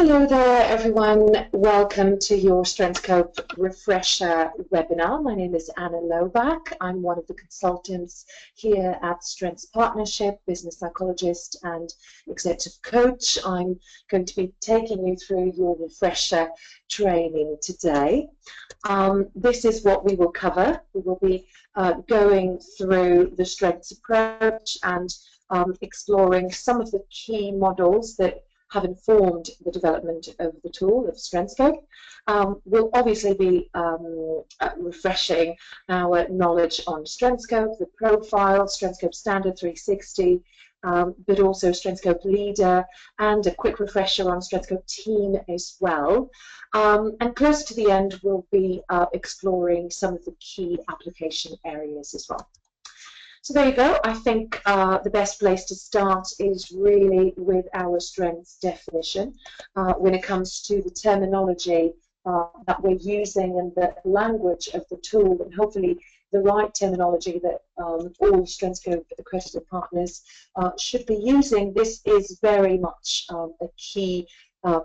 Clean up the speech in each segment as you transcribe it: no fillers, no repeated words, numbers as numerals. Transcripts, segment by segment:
Hello there, everyone. Welcome to your StrengthScope refresher webinar. My name is Anna Lobach. I'm one of the consultants here at Strengths Partnership, business psychologist and executive coach. I'm going to be taking you through your refresher training today. This is what we will cover. We will be going through the strengths approach and exploring some of the key models that have informed the development of the tool of Strengthscope. We'll obviously be refreshing our knowledge on Strengthscope, the profile, Strengthscope Standard 360, but also Strengthscope Leader, and a quick refresher on Strengthscope Team as well. And close to the end, we'll be exploring some of the key application areas as well. So there you go. I think the best place to start is really with our strengths definition when it comes to the terminology that we're using and the language of the tool, and hopefully the right terminology that all Strengthscope accredited partners should be using. This is very much a key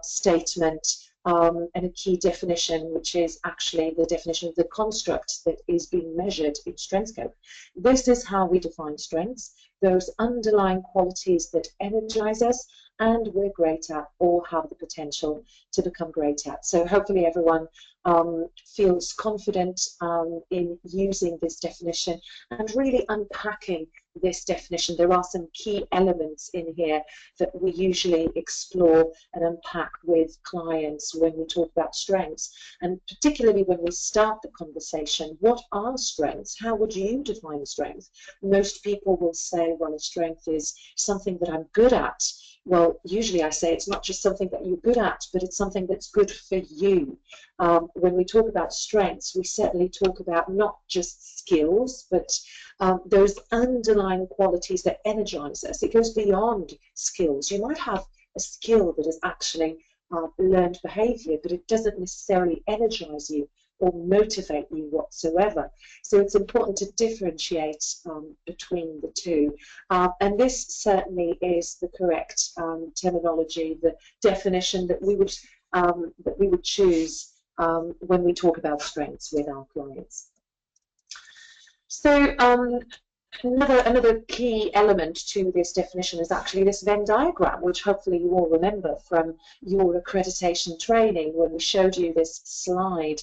statement and a key definition, which is actually the definition of the construct that is being measured in Strengthscope. This is how we define strengths, those underlying qualities that energize us and we're great at or have the potential to become great at. So hopefully everyone feels confident in using this definition and really unpacking this definition. There are some key elements in here that we usually explore and unpack with clients when we talk about strengths, and particularly when we start the conversation. What are strengths? How would you define a strength? Most people will say, well, a strength is something that I'm good at. Well, usually I say it's not just something that you're good at, but it's something that's good for you. When we talk about strengths, we certainly talk about not just skills, but those underlying qualities that energize us. It goes beyond skills. You might have a skill that is actually learned behavior, but it doesn't necessarily energize you or motivate you whatsoever. So it's important to differentiate between the two. And this certainly is the correct terminology, the definition that we would choose when we talk about strengths with our clients. So another key element to this definition is actually this Venn diagram, which hopefully you all remember from your accreditation training when we showed you this slide.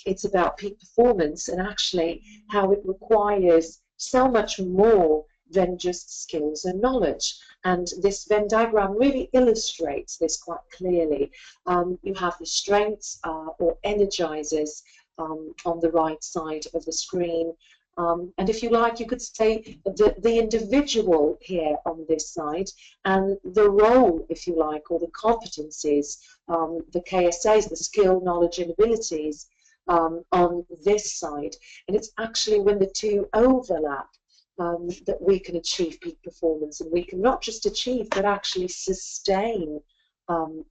It's about peak performance and actually how it requires so much more than just skills and knowledge. And this Venn diagram really illustrates this quite clearly. You have the strengths or energizers on the right side of the screen. And if you like, you could say the individual here on this side, and the role, if you like, or the competencies, the KSAs, the skill, knowledge, and abilities on this side. And it's actually when the two overlap that we can achieve peak performance, and we can not just achieve, but actually sustain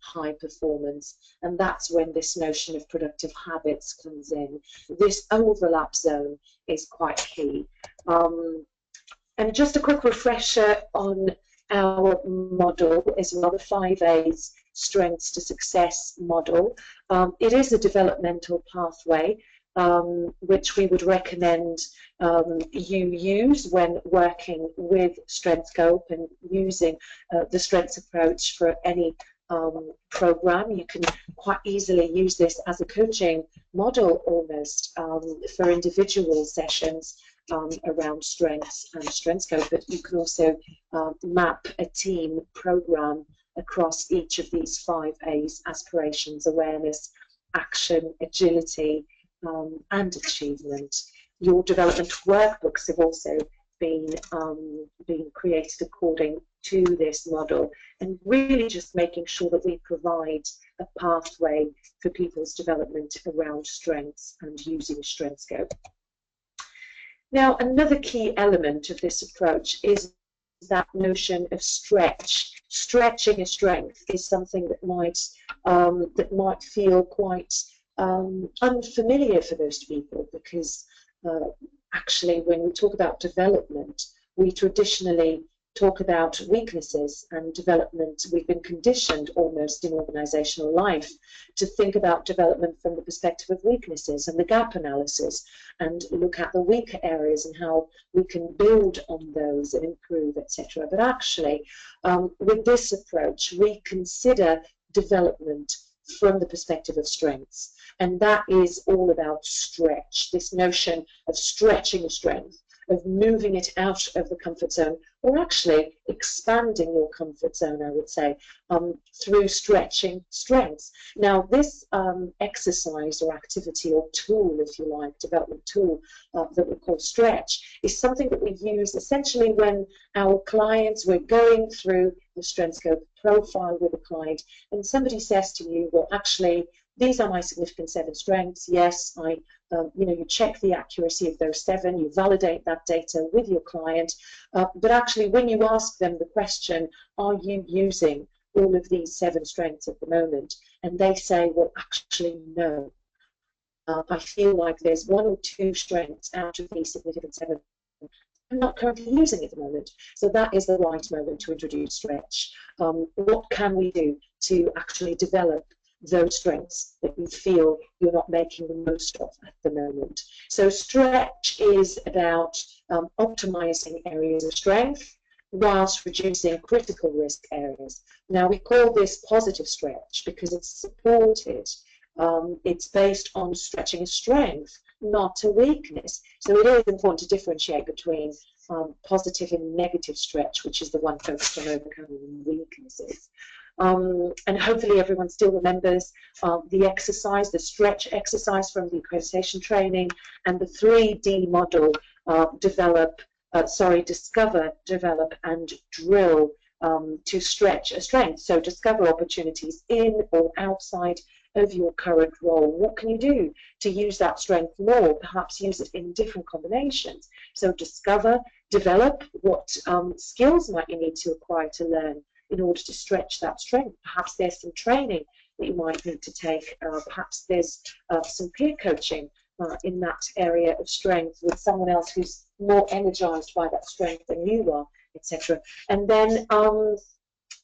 high performance. And that's when this notion of productive habits comes in. This overlap zone is quite key. And just a quick refresher on our model as well, the 5 A's Strengths to Success model. It is a developmental pathway which we would recommend you use when working with Strengthscope and using the strengths approach for any program. You can quite easily use this as a coaching model almost for individual sessions around strengths and Strengthscope, but you can also map a team program across each of these 5 A's: aspirations, awareness, action, agility, and achievement. Your development workbooks have also been created according to this model, and really just making sure that we provide a pathway for people's development around strengths and using Strengthscope. Now, another key element of this approach is that notion of stretch. Stretching a strength is something that might feel quite unfamiliar for most people, because actually when we talk about development, we traditionally talk about weaknesses and development. We've been conditioned almost in organizational life to think about development from the perspective of weaknesses and the gap analysis, and look at the weaker areas and how we can build on those and improve, etc. But actually, with this approach, we consider development from the perspective of strengths. And that is all about stretch, this notion of stretching a strength, of moving it out of the comfort zone, or actually expanding your comfort zone, I would say, through stretching strengths. Now, this exercise or activity or tool, if you like, development tool that we call stretch, is something that we use essentially when our clients, we're going through the Strengthscope profile with a client, and somebody says to you, well, actually, these are my significant 7 strengths. Yes, you check the accuracy of those 7, you validate that data with your client, but actually when you ask them the question, are you using all of these 7 strengths at the moment? And they say, well, actually, no. I feel like there's 1 or 2 strengths out of these significant 7 I'm not currently using at the moment. So that is the right moment to introduce stretch. What can we do to actually develop those strengths that you feel you're not making the most of at the moment? So stretch is about optimizing areas of strength whilst reducing critical risk areas. Now, we call this positive stretch because it's supported. It's based on stretching a strength, not a weakness. So it is important to differentiate between positive and negative stretch, which is the one focused on overcoming weaknesses. And hopefully everyone still remembers the exercise, the stretch exercise from the accreditation training, and the 3D model, discover, develop, and drill to stretch a strength. So discover opportunities in or outside of your current role. What can you do to use that strength more? Perhaps use it in different combinations. So discover, develop, what skills might you need to acquire to learn in order to stretch that strength. Perhaps there's some training that you might need to take. Perhaps there's some peer coaching in that area of strength with someone else who's more energized by that strength than you are, etc. And then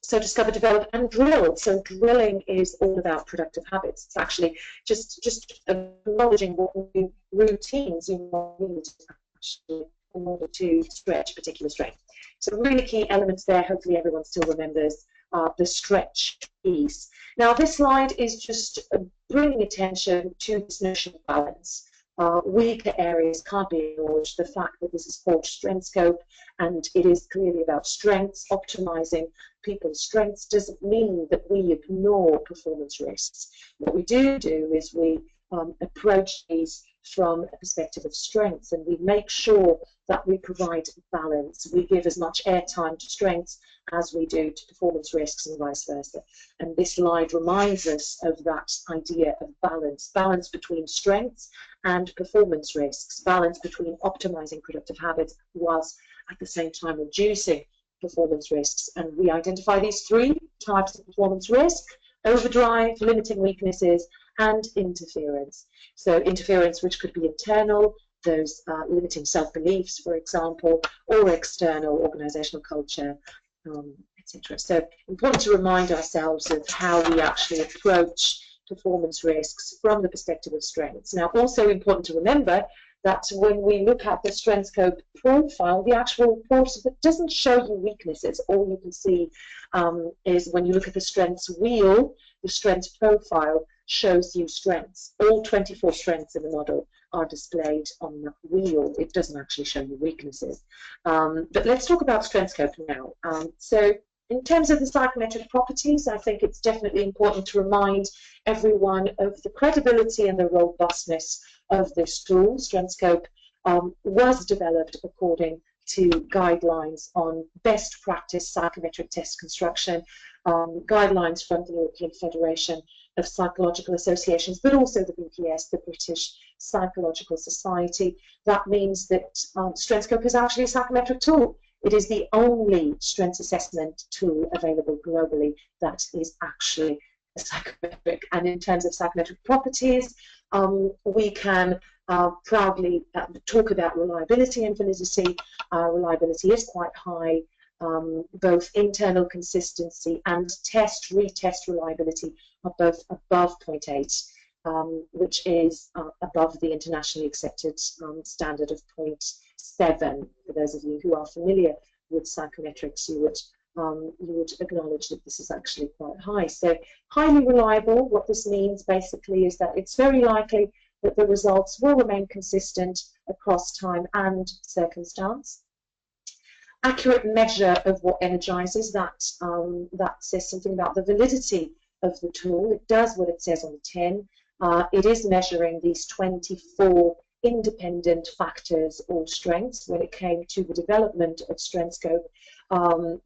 so discover, develop, and drill. So drilling is all about productive habits. It's actually just acknowledging what new routines you might need actually in order to stretch a particular strength. So really key elements there. Hopefully everyone still remembers the stretch piece. Now this slide is just bringing attention to this notion of balance. Weaker areas can't be ignored. The fact that this is called Strengthscope and it is clearly about strengths, optimizing people's strengths doesn't mean that we ignore performance risks. What we do is we approach these from a perspective of strengths, and we make sure that we provide balance. We give as much airtime to strengths as we do to performance risks and vice versa. And this slide reminds us of that idea of balance between strengths and performance risks, balance between optimizing productive habits whilst at the same time reducing performance risks. And we identify these 3 types of performance risk: overdrive, limiting weaknesses, and interference. So interference, which could be internal, those limiting self-beliefs, for example, or external organizational culture, etc. So important to remind ourselves of how we actually approach performance risks from the perspective of strengths. Now, also important to remember that when we look at the Strengthscope profile, the actual report doesn't show you weaknesses. All you can see is when you look at the strengths wheel, the strengths profile shows you strengths. All 24 strengths in the model are displayed on that wheel. It doesn't actually show you weaknesses. But let's talk about Strengthscope now. So in terms of the psychometric properties, I think it's definitely important to remind everyone of the credibility and the robustness of this tool. Strengthscope was developed according to guidelines on best practice psychometric test construction, guidelines from the European Federation of Psychological Associations, but also the BPS, the British Psychological Society. That means that Strengthscope is actually a psychometric tool. It is the only strengths assessment tool available globally that is actually a psychometric. And in terms of psychometric properties, we can proudly talk about reliability and validity. Reliability is quite high. both internal consistency and retest reliability are both above 0.8, which is above the internationally accepted standard of 0.7. For those of you who are familiar with psychometrics, you would acknowledge that this is actually quite high. So highly reliable, what this means basically is that it's very likely that the results will remain consistent across time and circumstance. Accurate measure of what energizes, that says something about the validity of the tool. It does what it says on the tin. It is measuring these 24 independent factors or strengths. When it came to the development of Strengthscope,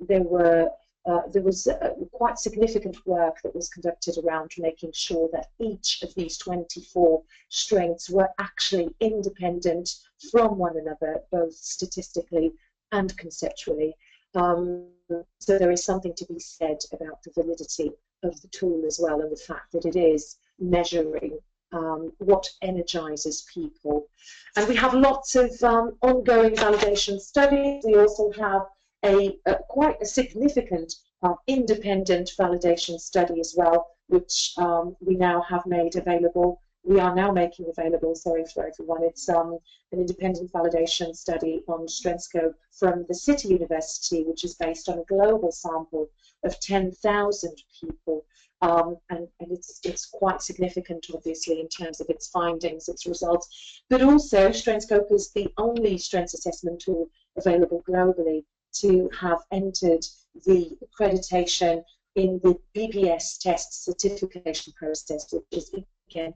there was quite significant work that was conducted around making sure that each of these 24 strengths were actually independent from one another, both statistically and conceptually. So there is something to be said about the validity of the tool as well, and the fact that it is measuring what energizes people. And we have lots of ongoing validation studies. We also have quite a significant independent validation study as well, which we now have made available. We are now making available, sorry for everyone. It's an independent validation study on Strengthscope from the City University, which is based on a global sample of 10,000 people. And it's quite significant, obviously, in terms of its findings, its results. But also, Strengthscope is the only strengths assessment tool available globally to have entered the accreditation in the BPS test certification process, which is, again,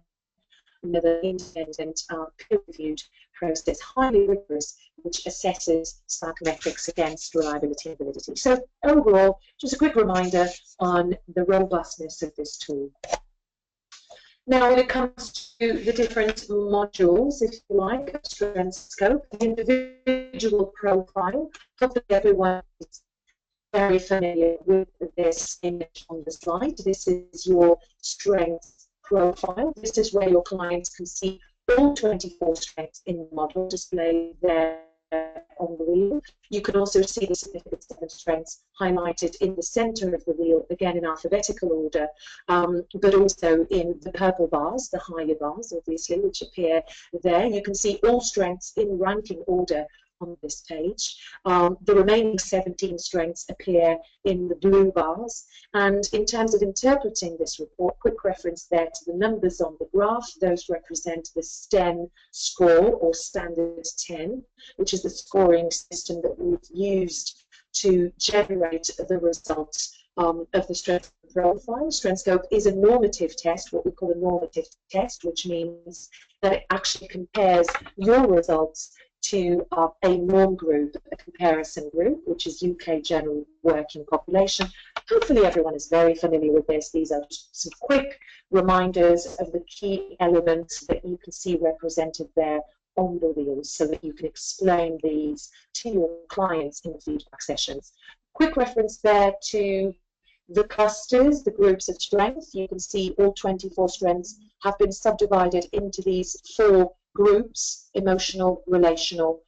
another independent, peer-reviewed process, highly rigorous, which assesses psychometrics against reliability and validity. So overall, just a quick reminder on the robustness of this tool. Now, when it comes to the different modules, if you like, of Strengthscope, the individual profile, hopefully everyone is very familiar with this image on the slide. This is your strengths profile. This is where your clients can see all 24 strengths in the model displayed there on the wheel. You can also see the significant 7 strengths highlighted in the center of the wheel, again in alphabetical order, but also in the purple bars, the higher bars, obviously, which appear there. You can see all strengths in ranking order on this page. The remaining 17 strengths appear in the blue bars. And in terms of interpreting this report, quick reference there to the numbers on the graph. Those represent the STEM score, or standard 10, which is the scoring system that we've used to generate the results of the strength profile. Strengthscope is a normative test, what we call a normative test, which means that it actually compares your results to a norm group, a comparison group, which is UK general working population. Hopefully everyone is very familiar with this. These are just some quick reminders of the key elements that you can see represented there on the wheels, so that you can explain these to your clients in the feedback sessions. Quick reference there to the clusters, the groups of strength. You can see all 24 strengths have been subdivided into these 4 groups: emotional, relational,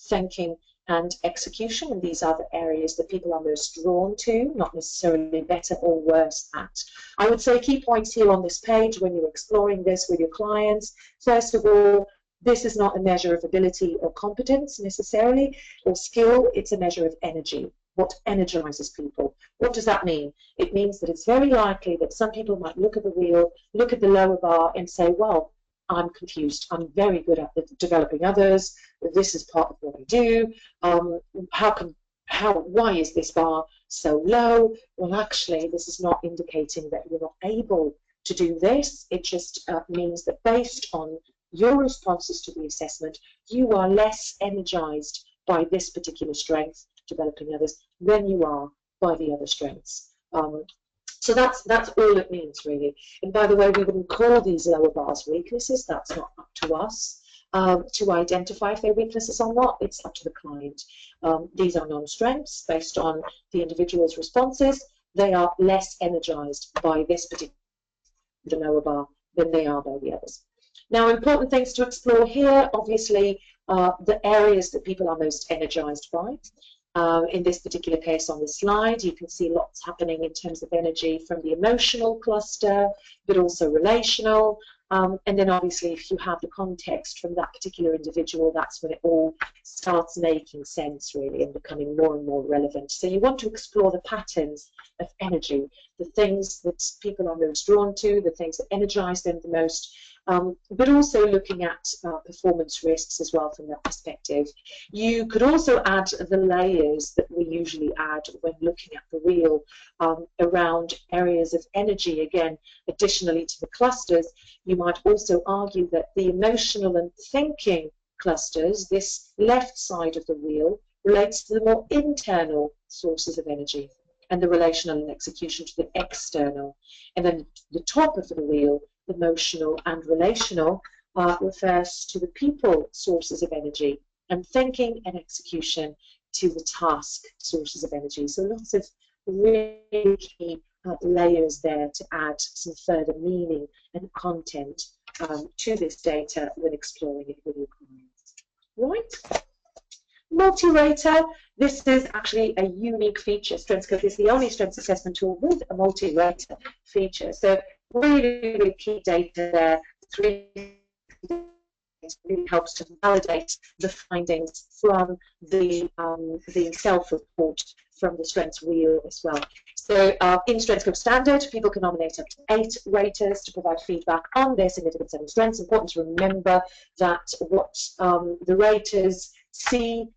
thinking, and execution. And these are the areas that people are most drawn to, not necessarily better or worse at. I would say key points here on this page when you're exploring this with your clients. First of all, this is not a measure of ability or competence necessarily, or skill. It's a measure of energy. What energizes people? What does that mean? It means that it's very likely that some people might look at the wheel, look at the lower bar, and say, well, I'm confused. I'm very good at developing others. This is part of what I do. Why is this bar so low? Well, actually, this is not indicating that you're not able to do this. It just means that based on your responses to the assessment, you are less energized by this particular strength, developing others, than you are by the other strengths. So that's all it means, really. And by the way, we wouldn't call these lower bars weaknesses. That's not up to us to identify if they're weaknesses or not. It's up to the client. These are non-strengths based on the individual's responses. They are less energized by this particular lower bar than they are by the others. Now, important things to explore here, obviously, the areas that people are most energized by. In this particular case on the slide, you can see lots happening in terms of energy from the emotional cluster, but also relational. And then obviously if you have the context from that particular individual, that's when it all starts making sense really and becoming more and more relevant. So you want to explore the patterns of energy, the things that people are most drawn to, the things that energize them the most, but also looking at performance risks as well from that perspective. You could also add the layers that we usually add when looking at the wheel around areas of energy. Again, additionally to the clusters, you might also argue that the emotional and thinking clusters, this left side of the wheel, relates to the more internal sources of energy, and the relational and execution to the external. And then the top of the wheel, emotional and relational, refers to the people sources of energy, and thinking and execution to the task sources of energy. So lots of really key layers there to add some further meaning and content to this data when exploring it with your clients. Right? Multi-rater, this is actually a unique feature. Strengthscope is the only strengths assessment tool with a multi-rater feature. So really, really key data there. It really helps to validate the findings from the self-report from the strengths wheel as well. So in Strengthscope Standard, people can nominate up to 8 raters to provide feedback on their significant 7 strengths. Important to remember that what the raters see,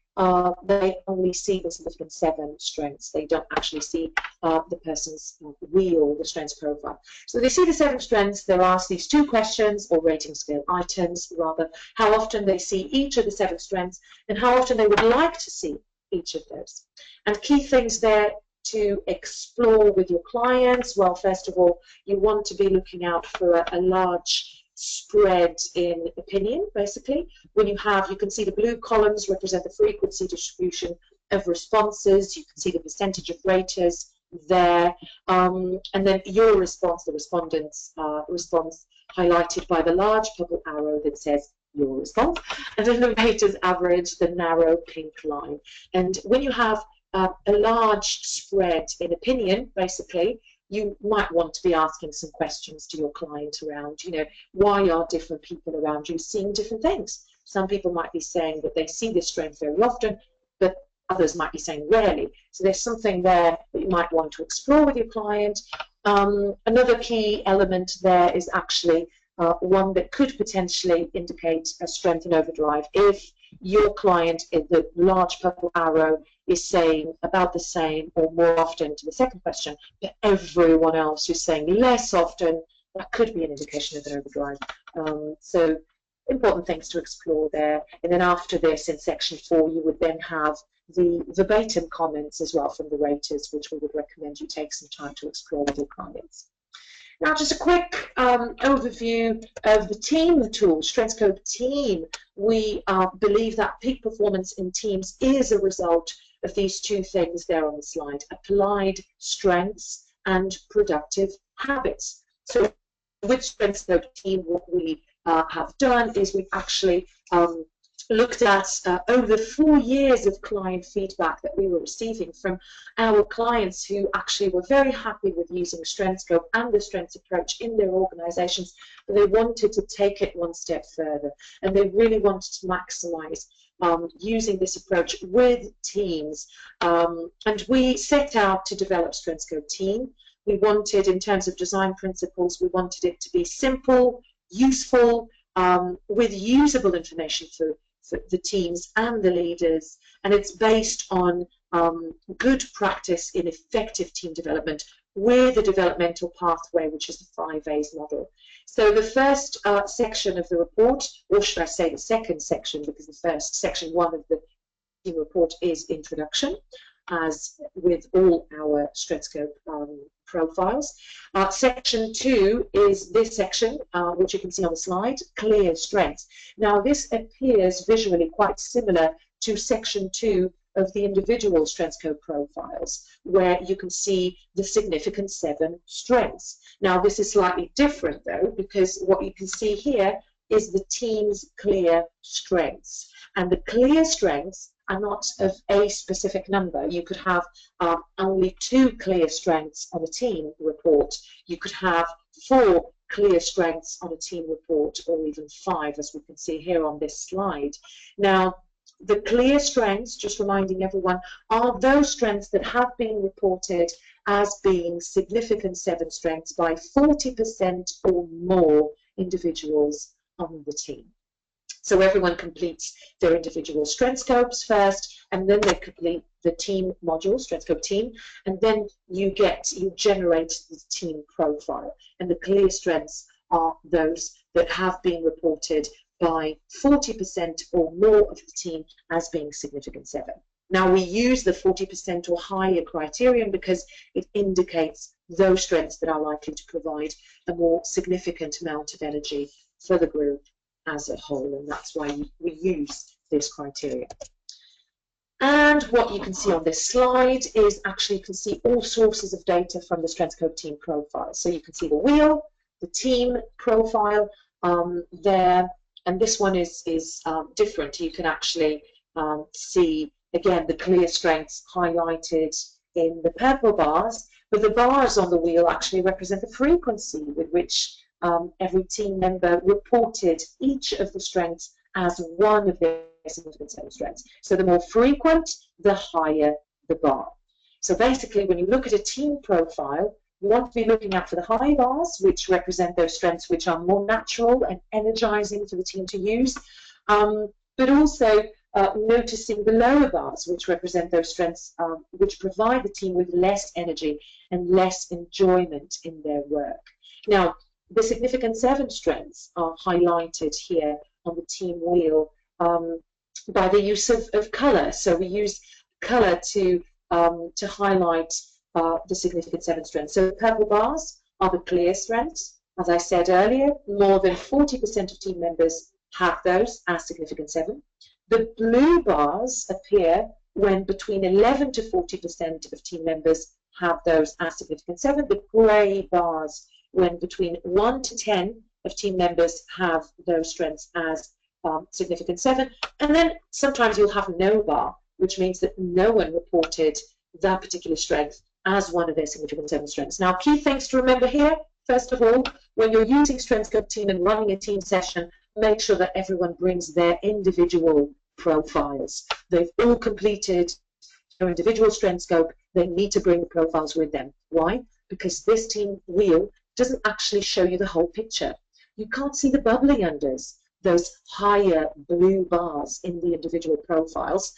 they only see the significant 7 strengths. They don't actually see the person's wheel, the strengths profile. So they see the 7 strengths. They're asked these 2 questions, or rating scale items rather, how often they see each of the 7 strengths and how often they would like to see each of those. And key things there to explore with your clients, well, first of all, you want to be looking out for a large spread in opinion, basically. When you can see the blue columns represent the frequency distribution of responses. You can see the percentage of raters there. And then your response, the respondent's response, highlighted by the large purple arrow that says your response. And then the raters average, the narrow pink line. And when you have a large spread in opinion, basically, you might want to be asking some questions to your client around, why are different people around you seeing different things? Some people might be saying that they see this strength very often, but others might be saying rarely. So there's something there that you might want to explore with your client. Another key element there is actually one that could potentially indicate a strength in overdrive. If your client, the large purple arrow, is saying about the same or more often to the second question, but everyone else is saying less often, that could be an indication of an overdrive. So important things to explore there. And then after this, in section 4, you would then have the verbatim comments as well from the raters, which we would recommend you take some time to explore with your clients. Now, just a quick overview of the team tool, Strengthscope Team. We believe that peak performance in teams is a result of these 2 things there on the slide: applied strengths and productive habits. So with Strengthscope Team, what we have done is we've actually looked at over 4 years of client feedback that we were receiving from our clients who actually were very happy with using Strengthscope and the strengths approach in their organizations, but they wanted to take it one step further, and they really wanted to maximize using this approach with teams. And we set out to develop Strengthscope Team. We wanted, in terms of design principles, we wanted it to be simple, useful, with usable information for the teams and the leaders, and it's based on good practice in effective team development with a developmental pathway, which is the 5 A's model. So the first section of the report, or should I say the second section, because the first section 1 of the team report is introduction, as with all our Strengthscope profiles. Section 2 is this section, which you can see on the slide, clear strengths. Now, this appears visually quite similar to section 2 of the individual Strengthscope profiles, where you can see the significant 7 strengths. Now, this is slightly different, though, because what you can see here is the team's clear strengths. And the clear strengths are not of a specific number. You could have only 2 clear strengths on a team report. You could have 4 clear strengths on a team report, or even 5, as we can see here on this slide. Now, the clear strengths, just reminding everyone, are those strengths that have been reported as being significant 7 strengths by 40% or more individuals on the team. So everyone completes their individual strength scopes first, and then they complete the team module, Strengthscope team, and then you generate the team profile. And the clear strengths are those that have been reported by 40% or more of the team as being significant 7. Now, we use the 40% or higher criterion because it indicates those strengths that are likely to provide a more significant amount of energy for the group as a whole, and that's why we use this criteria. And what you can see on this slide is actually you can see all sources of data from the Strengthscope team profile. So you can see the wheel, the team profile there, and this one is different. You can actually see, again, the clear strengths highlighted in the purple bars, but the bars on the wheel actually represent the frequency with which every team member reported each of the strengths as one of their significant 7 strengths. So the more frequent, the higher the bar. So basically, when you look at a team profile, you want to be looking out for the high bars, which represent those strengths which are more natural and energizing for the team to use, but also noticing the lower bars, which represent those strengths which provide the team with less energy and less enjoyment in their work. Now, the significant 7 strengths are highlighted here on the team wheel by the use of color. So we use color to highlight the significant 7 strengths. So the purple bars are the clear strengths. As I said earlier, more than 40% of team members have those as significant 7. The blue bars appear when between 11 to 40% of team members have those as significant 7. The gray bars when between 1 to 10 of team members have those strengths as significant 7. And then sometimes you'll have no bar, which means that no one reported that particular strength as one of their significant 7 strengths. Now, key things to remember here, first of all, when you're using Strengthscope team and running a team session, make sure that everyone brings their individual profiles. They've all completed their individual Strengthscope. They need to bring the profiles with them. Why? Because this team wheel doesn't actually show you the whole picture. You can't see the bubbly unders, those higher blue bars in the individual profiles,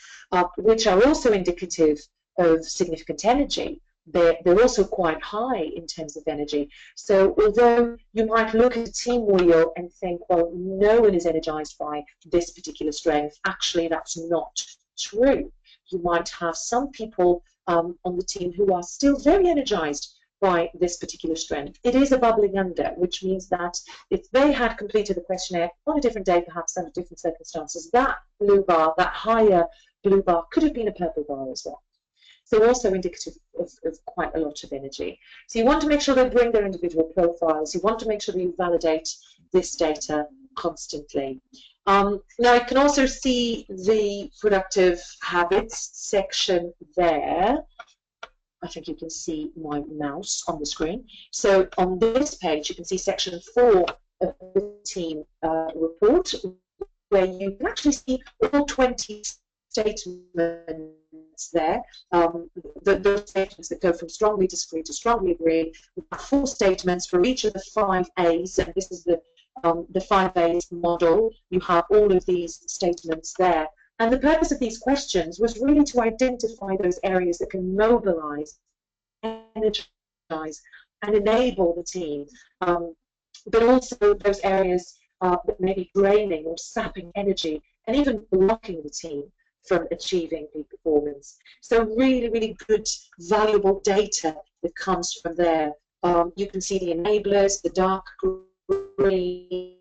which are also indicative of significant energy. They're also quite high in terms of energy. So although you might look at a team wheel and think, well, no one is energized by this particular strength, actually that's not true. You might have some people on the team who are still very energized by this particular strength. It is a bubbling under, which means that if they had completed the questionnaire on a different day, perhaps under different circumstances, that blue bar, that higher blue bar, could have been a purple bar as well. So also indicative of quite a lot of energy. So you want to make sure they bring their individual profiles. You want to make sure that you validate this data constantly. Now you can also see the productive habits section there. I think you can see my mouse on the screen. So on this page, you can see section 4 of the team report, where you can actually see all 20 statements there. Those statements that go from strongly disagree to strongly agree. We have 4 statements for each of the 5 A's, and this is the 5 A's model. You have all of these statements there. And the purpose of these questions was really to identify those areas that can mobilize, energize, and enable the team, but also those areas that may be draining or sapping energy and even blocking the team from achieving peak performance. So really, really good, valuable data that comes from there. You can see the enablers, the dark green,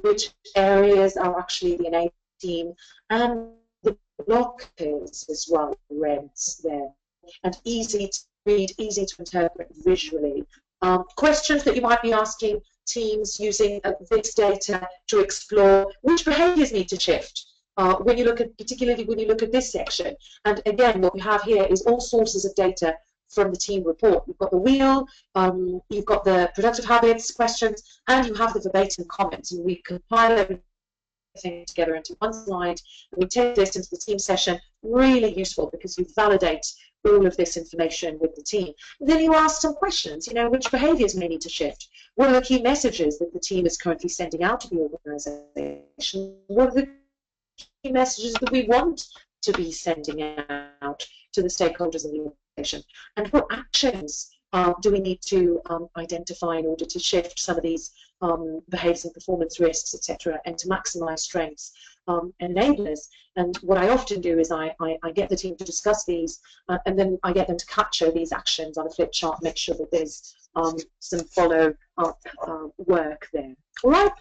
which areas are actually the enabling team, and the blockers as well, reds there, and easy to read, easy to interpret visually. Questions that you might be asking teams using this data to explore which behaviours need to shift. when you look at, particularly when you look at this section. And again, what we have here is all sources of data from the team report. You've got the wheel, you've got the productive habits, questions, and you have the verbatim comments. And we compile everything together into one slide, and we take this into the team session. Really useful because you validate all of this information with the team. And then you ask some questions, you know, which behaviors may need to shift? What are the key messages that the team is currently sending out to the organization? What are the key messages that we want to be sending out to the stakeholders in the organization? And what actions do we need to identify in order to shift some of these behaviors and performance risks, etc., and to maximize strengths and enablers? And what I often do is I get the team to discuss these, and then I get them to capture these actions on a flip chart, make sure that there's some follow-up work there. All right,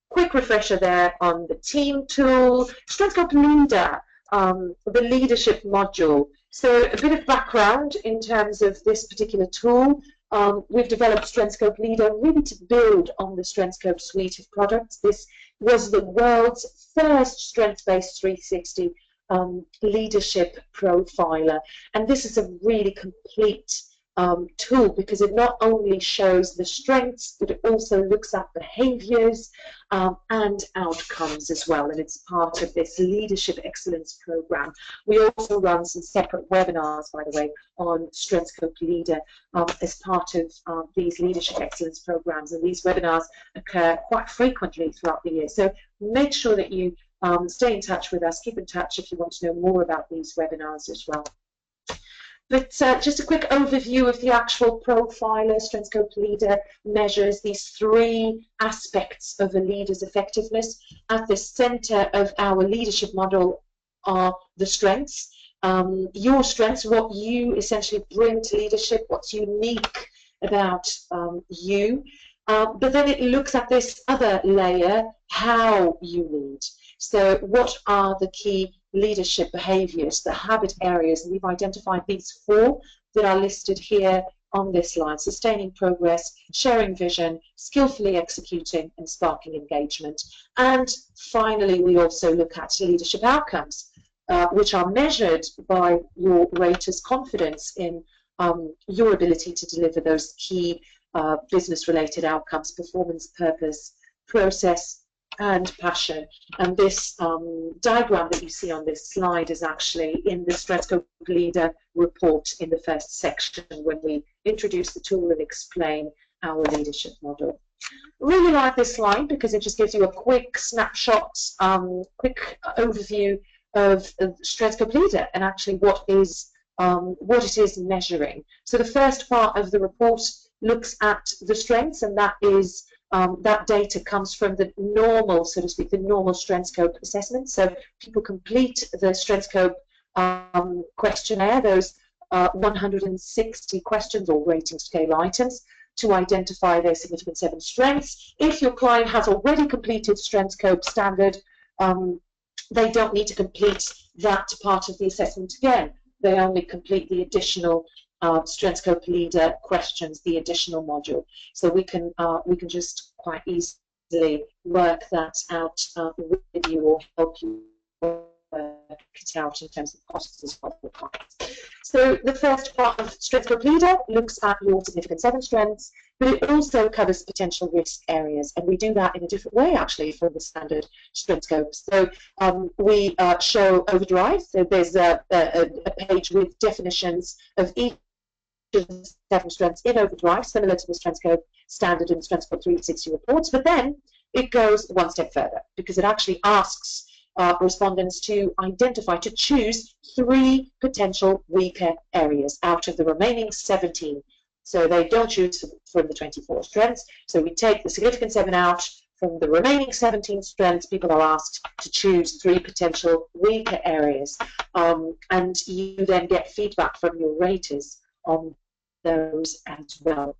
quick refresher there on the team tool. Strengthscope Leader, the leadership module. So a bit of background in terms of this particular tool. We've developed Strengthscope Leader really to build on the Strengthscope suite of products. This was the world's first strengths-based 360 leadership profiler. And this is a really complete tool because it not only shows the strengths, but it also looks at behaviors and outcomes as well. And it's part of this leadership excellence program. We also run some separate webinars, by the way, on Strengthscope Leader as part of these leadership excellence programs. And these webinars occur quite frequently throughout the year. So make sure that you stay in touch with us, keep in touch if you want to know more about these webinars as well. But just a quick overview of the actual profiler. Strengthscope Leader measures these three aspects of a leader's effectiveness. At the center of our leadership model are the strengths. Your strengths, what you essentially bring to leadership, what's unique about you. But then it looks at this other layer, how you lead. So what are the key leadership behaviors, the habit areas? And we've identified these four that are listed here on this line: sustaining progress, sharing vision, skillfully executing, and sparking engagement. And finally, we also look at leadership outcomes, which are measured by your raters' confidence in your ability to deliver those key business-related outcomes: performance, purpose, process, and passion. And this diagram that you see on this slide is actually in the Strengthscope Leader report in the first section when we introduce the tool and explain our leadership model. Really like this slide because it just gives you a quick snapshot, quick overview of Strengthscope Leader and actually what it is measuring. So the first part of the report looks at the strengths, and that is that data comes from the normal, so to speak, the normal Strengthscope assessment. So people complete the Strengthscope questionnaire, those 160 questions or rating scale items, to identify their significant 7 strengths. If your client has already completed Strengthscope standard, they don't need to complete that part of the assessment again. They only complete the additional Strengthscope Leader questions, the additional module. So we can just quite easily work that out with you or help you work it out in terms of costs as well. So the first part of Strengthscope Leader looks at your significant 7 strengths, but it also covers potential risk areas, and we do that in a different way actually from the standard Strengthscope. So we show overdrive. So there's a page with definitions of each 7 strengths in overdrive, similar to the Strengthscope standard and Strengthscope 360 reports, but then it goes one step further because it actually asks respondents to identify, to choose 3 potential weaker areas out of the remaining 17. So they don't choose from the 24 strengths. So we take the significant 7 out. From the remaining 17 strengths, people are asked to choose 3 potential weaker areas. And you then get feedback from your raters on those as well.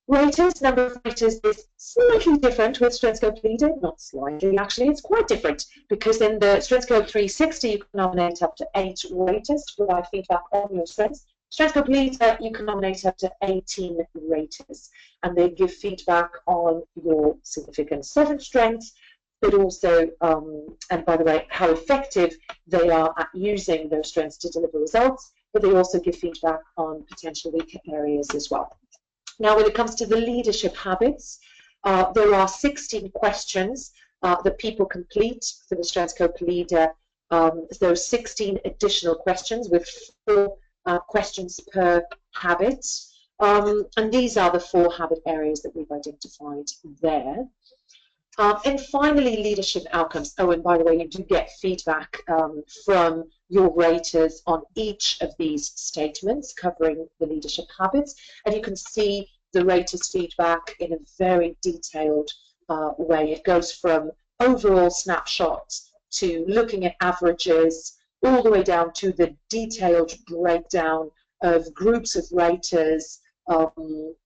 Raters, number of raters is slightly different with Strengthscope Leader, not slightly actually, it's quite different because in the Strengthscope 360 you can nominate up to 8 raters to provide feedback on your strengths. Strengthscope Leader, you can nominate up to 18 raters, and they give feedback on your significant 7 strengths, but also, and by the way, how effective they are at using those strengths to deliver results, but they also give feedback on potential weaker areas as well. Now, when it comes to the leadership habits, there are 16 questions that people complete for the Strengthscope leader. There are 16 additional questions with 4 questions per habit. And these are the 4 habit areas that we've identified there. And finally, leadership outcomes. Oh, and by the way, you do get feedback from your raters on each of these statements covering the leadership habits. And you can see the raters' feedback in a very detailed way. It goes from overall snapshots to looking at averages, all the way down to the detailed breakdown of groups of raters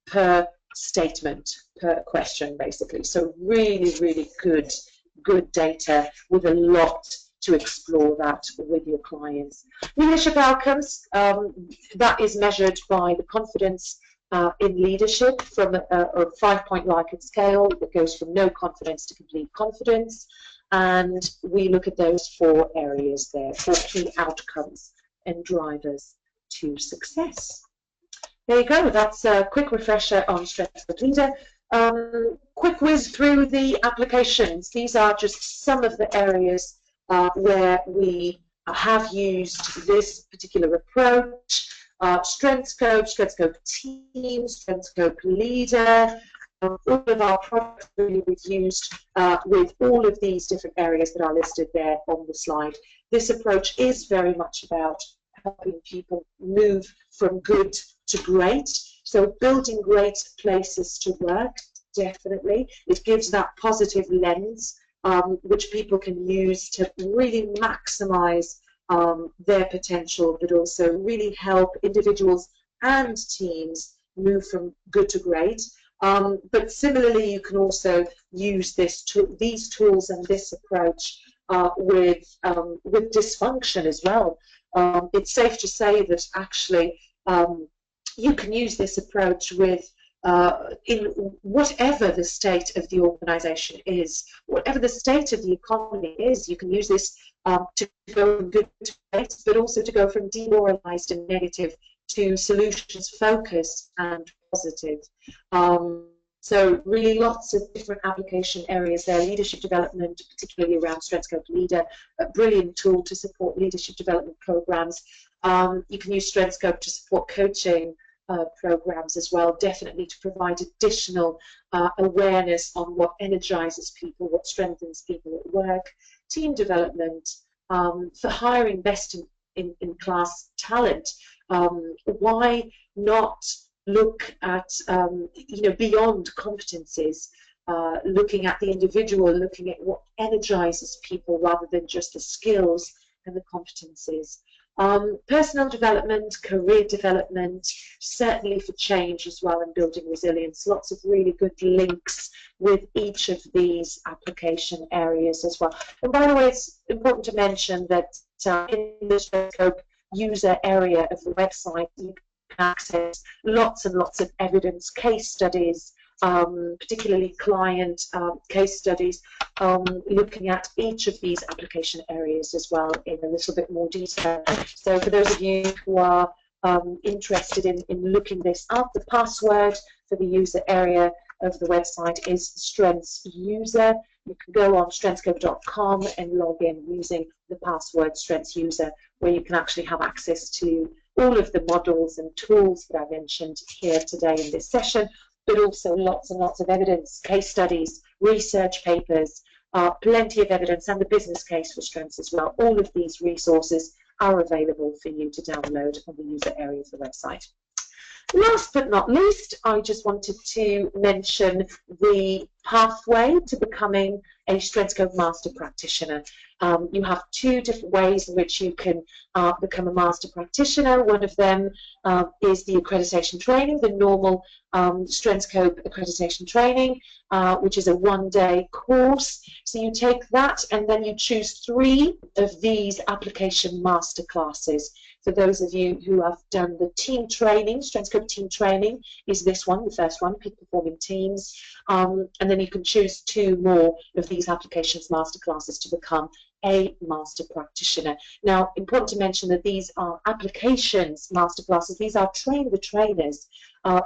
per statement, per question, basically. So really, really good data with a lot to explore that with your clients. Leadership outcomes, that is measured by the confidence in leadership from a 5-point Likert scale that goes from no confidence to complete confidence. And we look at those 4 areas there, 4 key outcomes and drivers to success. There you go. That's a quick refresher on Strengthscope Leader. Quick whiz through the applications. These are just some of the areas where we have used this particular approach. Strengthscope, STRENGTHSCOPETEAM, STRENGTHSCOPE Leader. All of our products really we've used with all of these different areas that are listed there on the slide. This approach is very much about helping people move from good to great. So building great places to work, definitely. It gives that positive lens which people can use to really maximize their potential, but also really help individuals and teams move from good to great. But similarly, you can also use these tools and this approach with dysfunction as well. It's safe to say that actually you can use this approach with in whatever the state of the organization is, whatever the state of the economy is. You can use this to go from good to great, but also to go from demoralized and negative to solutions focused and positive. So really lots of different application areas there. Leadership development, particularly around Strengthscope Leader, a brilliant tool to support leadership development programs. You can use Strengthscope to support coaching programs as well, definitely to provide additional awareness on what energizes people, what strengthens people at work. Team development, for hiring best in class talent. Why not look at beyond competencies, looking at the individual, looking at what energizes people rather than just the skills and the competencies. Personal development, career development, certainly for change as well, and building resilience. Lots of really good links with each of these application areas as well. And by the way, it's important to mention that in the Strengthscope user area of the website, you can access lots and lots of evidence, case studies, particularly client case studies, looking at each of these application areas as well in a little bit more detail. So for those of you who are interested in looking this up, the password for the user area of the website is Strengths User. You can go on strengthscope.com and log in using the password Strengths User, where you can actually have access to all of the models and tools that I mentioned here today in this session, but also lots and lots of evidence, case studies, research papers, plenty of evidence, and the business case for strengths as well. All of these resources are available for you to download on the user area of the website. Last but not least, I just wanted to mention the pathway to becoming a Strengthscope Master Practitioner. You have two different ways in which you can become a master practitioner. One of them is the accreditation training, the normal Strengthscope accreditation training, which is a one-day course. So you take that and then you choose 3 of these application master classes. For those of you who have done the team training, Strengthscope team training is this one, the first one, peak performing teams. And then you can choose 2 more of these applications master classes to become a master practitioner. Now, important to mention that these are applications master classes. These are train the trainers.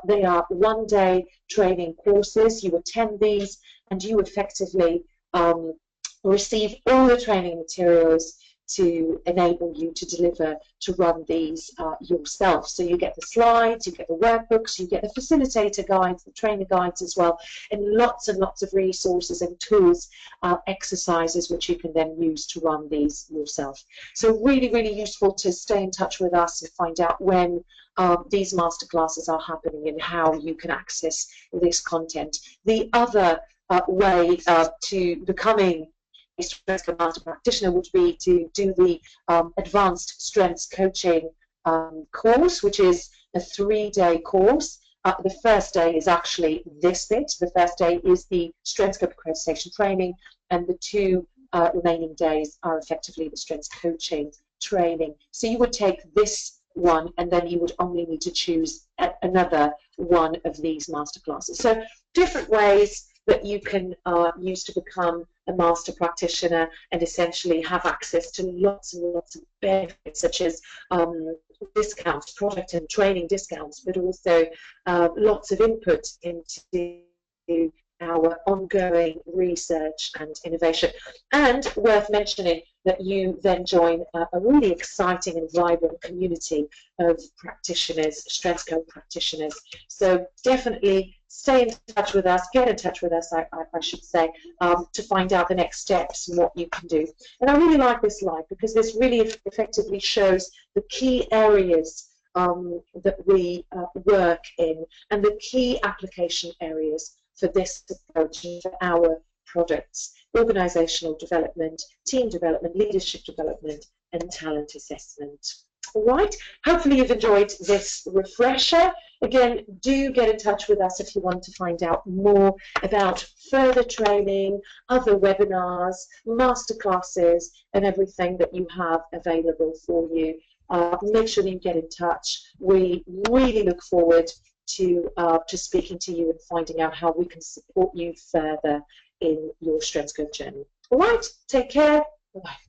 They are one-day training courses. You attend these and you effectively receive all the training materials to enable you to deliver, to run these yourself. So you get the slides, you get the workbooks, you get the facilitator guides, the trainer guides as well, and lots of resources and tools, exercises which you can then use to run these yourself. So really, really useful to stay in touch with us and find out when these masterclasses are happening and how you can access this content. The other way to becoming a Strengthscope master practitioner would be to do the advanced strengths coaching course, which is a 3-day course. The first day is actually this bit. The first day is the Strengthscope accreditation training, and the 2 remaining days are effectively the strengths coaching training. So you would take this one and then you would only need to choose another one of these masterclasses. So different ways that you can use to become a master practitioner and essentially have access to lots and lots of benefits, such as discounts, product and training discounts, but also lots of input into our ongoing research and innovation. And worth mentioning that you then join a really exciting and vibrant community of practitioners, Strengthscope practitioners. So definitely stay in touch with us, get in touch with us, I should say, to find out the next steps and what you can do. And I really like this slide because this really effectively shows the key areas that we work in and the key application areas for this approach and for our products: organisational development, team development, leadership development, and talent assessment. All right, hopefully you've enjoyed this refresher. Again, do get in touch with us if you want to find out more about further training, other webinars, masterclasses, and everything that you have available for you. Make sure that you get in touch. We really look forward to speaking to you and finding out how we can support you further in your Strengthscope journey. All right, take care. Bye.